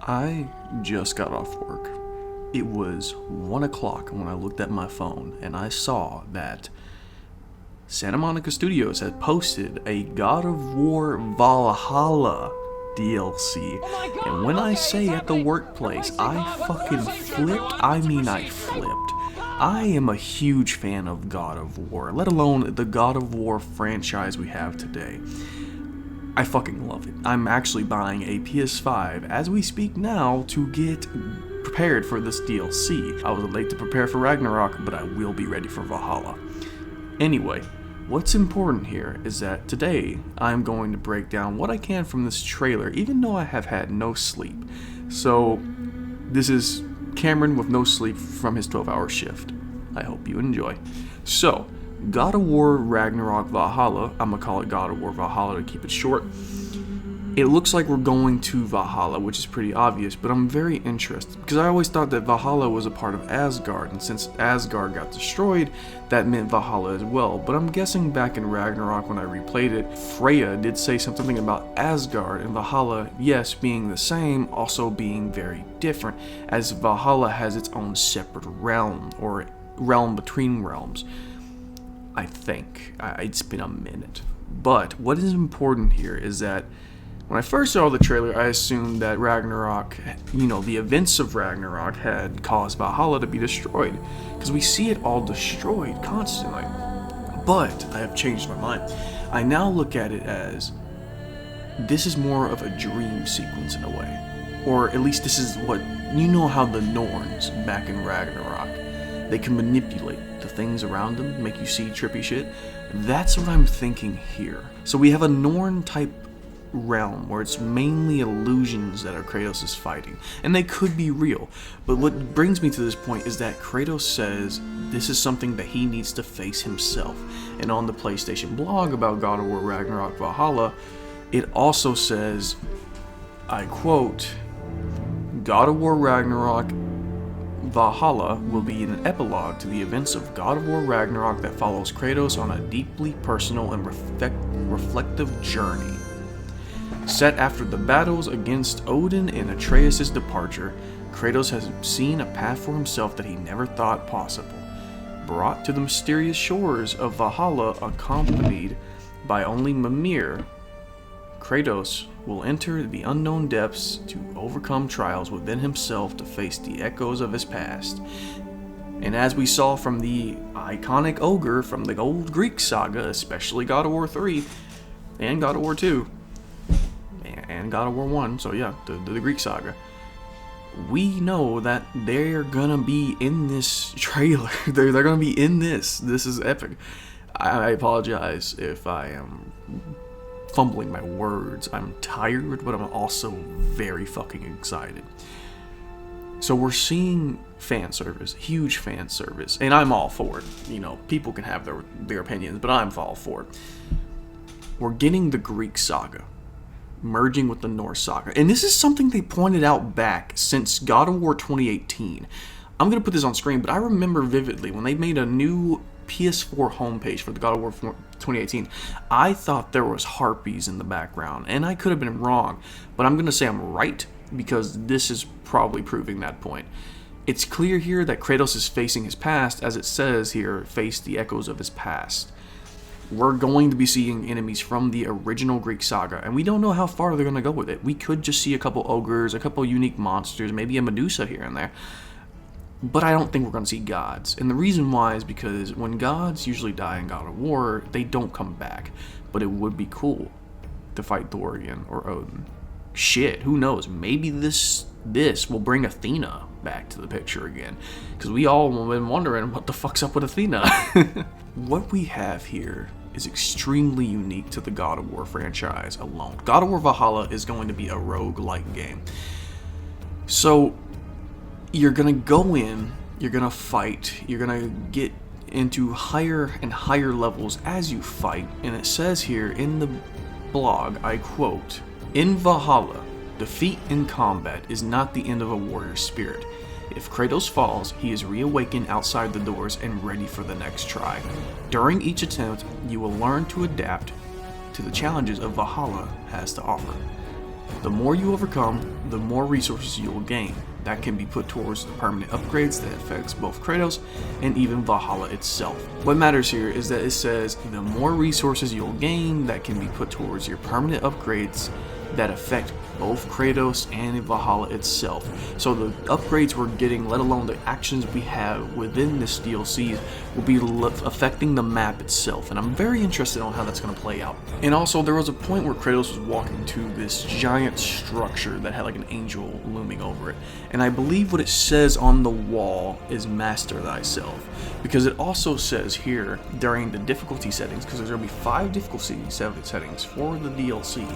I just got off work. It was 1 o'clock when I looked at my phone and I saw that Santa Monica Studios had posted a God of War Valhalla DLC. And when I say at the workplace, I fucking flipped, I mean I flipped. I am a huge fan of God of War, let alone the God of War franchise we have today. I fucking love it. I'm actually buying a PS5 as we speak now to get prepared for this DLC. I was late to prepare for Ragnarok, but I will be ready for Valhalla. Anyway, what's important here is that today I'm going to break down what I can from this trailer, even though I have had no sleep. So, this is Cameron with no sleep from his 12-hour shift. I hope you enjoy. So, God of War Ragnarok Valhalla, I'm gonna call it God of War Valhalla to keep it short. It looks like we're going to Valhalla, which is pretty obvious, but I'm very interested because I always thought that Valhalla was a part of Asgard, and since Asgard got destroyed, that meant Valhalla as well. But I'm guessing back in Ragnarok when I replayed it, Freya did say something about Asgard and Valhalla, yes, being the same, also being very different, as Valhalla has its own separate realm, or realm between realms. I think. It's been a minute. But what is important here is that when I first saw the trailer, I assumed that Ragnarok, the events of Ragnarok had caused Valhalla to be destroyed. Because we see it all destroyed constantly. But I have changed my mind. I now look at it as this is more of a dream sequence in a way. Or at least this is what, how the Norns back in Ragnarok, they can manipulate the things around them, make you see trippy shit. That's what I'm thinking here. So we have a Norn type realm where it's mainly illusions that Kratos is fighting, and they could be real. But what brings me to this point is that Kratos says this is something that he needs to face himself. And on the PlayStation blog about God of War Ragnarok Valhalla, it also says, I quote, God of War Ragnarok Valhalla will be an epilogue to the events of God of War Ragnarok that follows Kratos on a deeply personal and reflective journey. Set after the battles against Odin and Atreus' departure, Kratos has seen a path for himself that he never thought possible. Brought to the mysterious shores of Valhalla accompanied by only Mimir, Kratos will enter the unknown depths to overcome trials within himself to face the echoes of his past. And as we saw from the iconic ogre from the old Greek saga, especially God of War 3 and God of War 2 and God of War 1, so yeah, the Greek saga, we know that they're gonna be in this trailer. they're gonna be in this. This is epic. I apologize if I am fumbling my words. I'm tired, but I'm also very fucking excited. So we're seeing fan service, huge fan service, and I'm all for it. People can have their opinions, but I'm all for it. We're getting the Greek saga merging with the Norse saga, and this is something they pointed out back since God of War 2018. I'm gonna put this on screen, but I remember vividly when they made a new PS4 homepage for the God of War 2018, I thought there was harpies in the background, and I could have been wrong, but I'm going to say I'm right because this is probably proving that point. It's clear here that Kratos is facing his past, as it says here, face the echoes of his past. We're going to be seeing enemies from the original Greek saga, and we don't know how far they're going to go with it. We could just see a couple ogres, a couple unique monsters, maybe a Medusa here and there. But I don't think we're going to see gods. And the reason why is because when gods usually die in God of War, they don't come back. But it would be cool to fight Thor again or Odin. Shit, who knows? Maybe this will bring Athena back to the picture again. Because we all have been wondering what the fuck's up with Athena. What we have here is extremely unique to the God of War franchise alone. God of War Valhalla is going to be a roguelike game. So you're gonna go in, you're gonna fight, you're gonna get into higher and higher levels as you fight, and it says here in the blog, I quote, in Valhalla, defeat in combat is not the end of a warrior's spirit. If Kratos falls, he is reawakened outside the doors and ready for the next try. During each attempt, you will learn to adapt to the challenges of Valhalla has to offer. The more you overcome, the more resources you'll gain. That can be put towards the permanent upgrades that affects both Kratos and even Valhalla itself. What matters here is that it says the more resources you'll gain that can be put towards your permanent upgrades that affect both Kratos and Valhalla itself. So the upgrades we're getting, let alone the actions we have within this DLC, will be affecting the map itself, and I'm very interested on how that's going to play out. And also, there was a point where Kratos was walking to this giant structure that had like an angel looming over it, and I believe what it says on the wall is "Master Thyself," because it also says here during the difficulty settings, because there's going to be 5 difficulty settings for the DLC.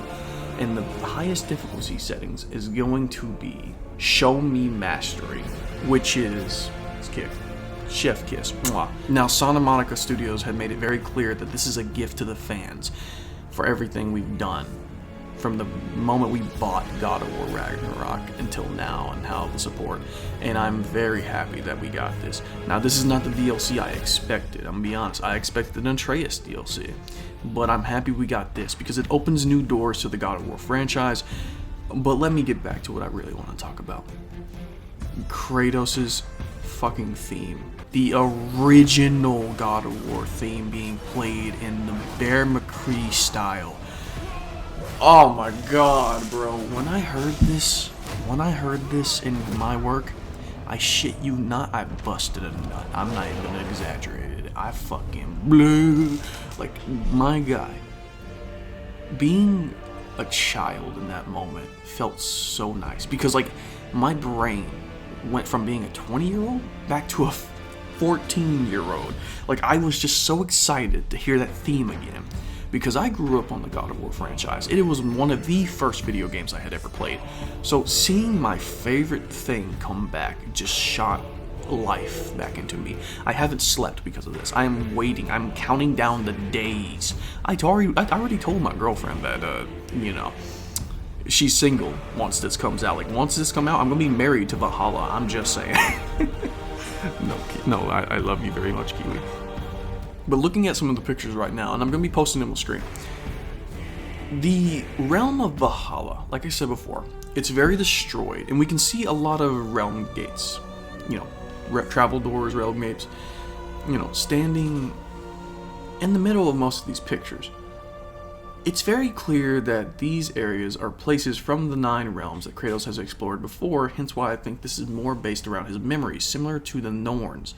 And the highest difficulty settings is going to be Show Me Mastery, which is chef kiss. Mwah. Now, Santa Monica Studios had made it very clear that this is a gift to the fans for everything we've done from the moment we bought God of War Ragnarok until now, and how the support. And I'm very happy that we got this. Now, this is not the DLC I expected. I'm gonna be honest. I expected an Atreus DLC. But I'm happy we got this because it opens new doors to the God of War franchise. But let me get back to what I really want to talk about. Kratos' fucking theme. The original God of War theme being played in the Bear McCree style. Oh my god, bro. When I heard this in my work, I shit you not, I busted a nut. I'm not even gonna exaggerate it. I fucking blew. Like, my guy, being a child in that moment felt so nice. Because, like, my brain went from being a 20-year-old back to a 14-year-old. Like, I was just so excited to hear that theme again. Because I grew up on the God of War franchise. It was one of the first video games I had ever played. So seeing my favorite thing come back just shot life back into me. I haven't slept because of this. I am waiting. I'm counting down the days. I already told my girlfriend that, she's single once this comes out. Like, once this comes out, I'm going to be married to Valhalla. I'm just saying. No, I love you very much, Kiwi. But looking at some of the pictures right now, and I'm going to be posting them on screen, the realm of Valhalla, like I said before, it's very destroyed, and we can see a lot of realm gates, travel doors, realm gates, standing in the middle of most of these pictures. It's very clear that these areas are places from the 9 realms that Kratos has explored before, hence why I think this is more based around his memories, similar to the Norns,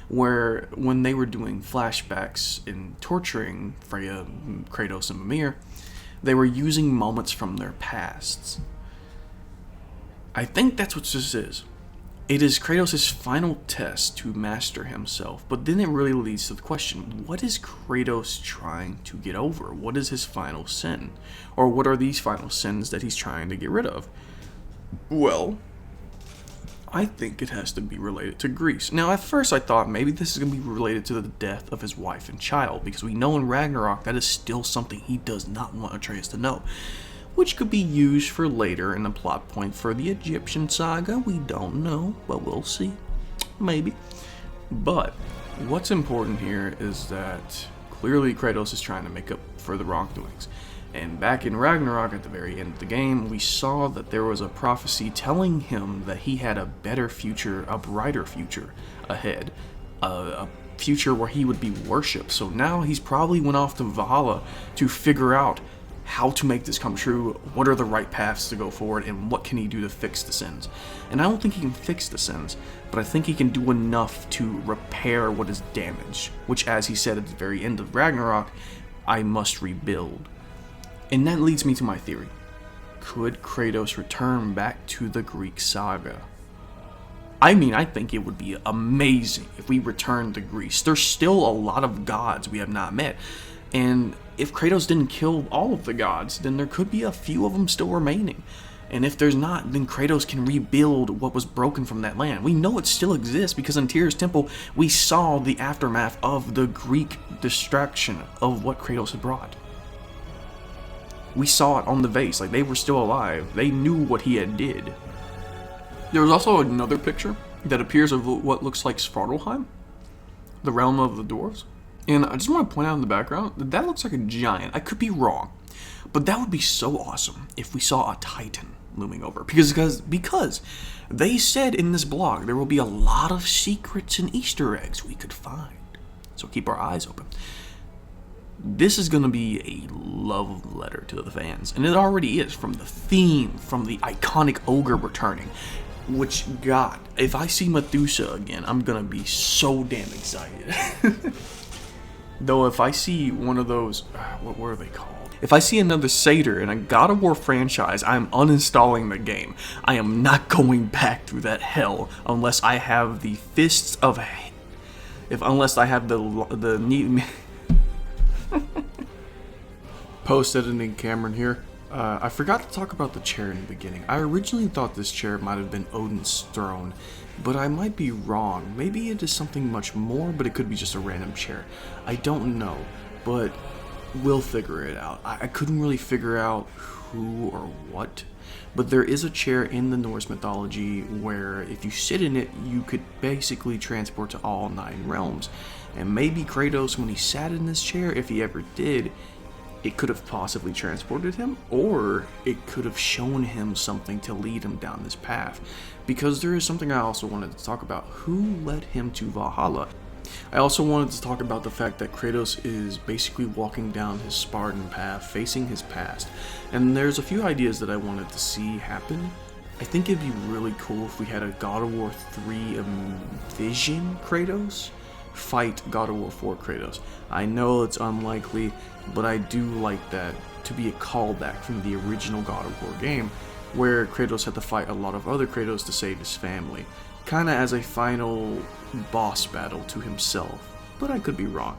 where when they were doing flashbacks and torturing Freya, Kratos, and Mimir, they were using moments from their pasts. I think that's what this is. It is Kratos' final test to master himself, but then it really leads to the question, what is Kratos trying to get over? What is his final sin? Or what are these final sins that he's trying to get rid of? Well, I think it has to be related to Greece. Now, at first I thought maybe this is going to be related to the death of his wife and child, because we know in Ragnarok that is still something he does not want Atreus to know, which could be used for later in the plot point for the Egyptian saga. We don't know, but we'll see. Maybe. But what's important here is that clearly Kratos is trying to make up for the wrongdoings. And back in Ragnarok, at the very end of the game, we saw that there was a prophecy telling him that he had a better future, a brighter future ahead, a future where he would be worshipped. So now he's probably went off to Valhalla to figure out how to make this come true, what are the right paths to go forward, and what can he do to fix the sins. And I don't think he can fix the sins, but I think he can do enough to repair what is damaged, which, as he said at the very end of Ragnarok, I must rebuild. And that leads me to my theory. Could Kratos return back to the Greek saga? I mean, I think it would be amazing if we returned to Greece. There's still a lot of gods we have not met. And if Kratos didn't kill all of the gods, then there could be a few of them still remaining. And if there's not, then Kratos can rebuild what was broken from that land. We know it still exists because in Tyr's temple, we saw the aftermath of the Greek destruction of what Kratos had brought. We saw it on the vase, like they were still alive. They knew what he had did. There was also another picture that appears of what looks like Svartalheim, the realm of the dwarves. And I just want to point out in the background that that looks like a giant. I could be wrong, But that would be so awesome if we saw a Titan looming over. Because they said in this blog there will be a lot of secrets and Easter eggs we could find. So keep our eyes open. This is going to be a love letter to the fans. And it already is, from the theme, from the iconic ogre returning. Which, God, if I see Methuselah again, I'm going to be so damn excited. Though if I see one of those, what were they called? If I see another satyr in a God of War franchise, I'm uninstalling the game. I am not going back through that hell unless I have the fists of... unless I have the need... Post-editing Cameron here. I forgot to talk about the chair in the beginning. I originally thought this chair might have been Odin's throne, but I might be wrong. Maybe it is something much more, but it could be just a random chair. I don't know, but we'll figure it out. I couldn't really figure out who or what, but there is a chair in the Norse mythology where if you sit in it, you could basically transport to all 9 realms. And maybe Kratos, when he sat in this chair, if he ever did, it could have possibly transported him, or it could have shown him something to lead him down this path. Because there is something I also wanted to talk about. Who led him to Valhalla? I also wanted to talk about the fact that Kratos is basically walking down his Spartan path, facing his past. And there's a few ideas that I wanted to see happen. I think it'd be really cool if we had a God of War 3 Vision Kratos fight God of War 4 Kratos. I know it's unlikely, but I do like that to be a callback from the original God of War game, where Kratos had to fight a lot of other Kratos to save his family, kinda as a final boss battle to himself, but I could be wrong.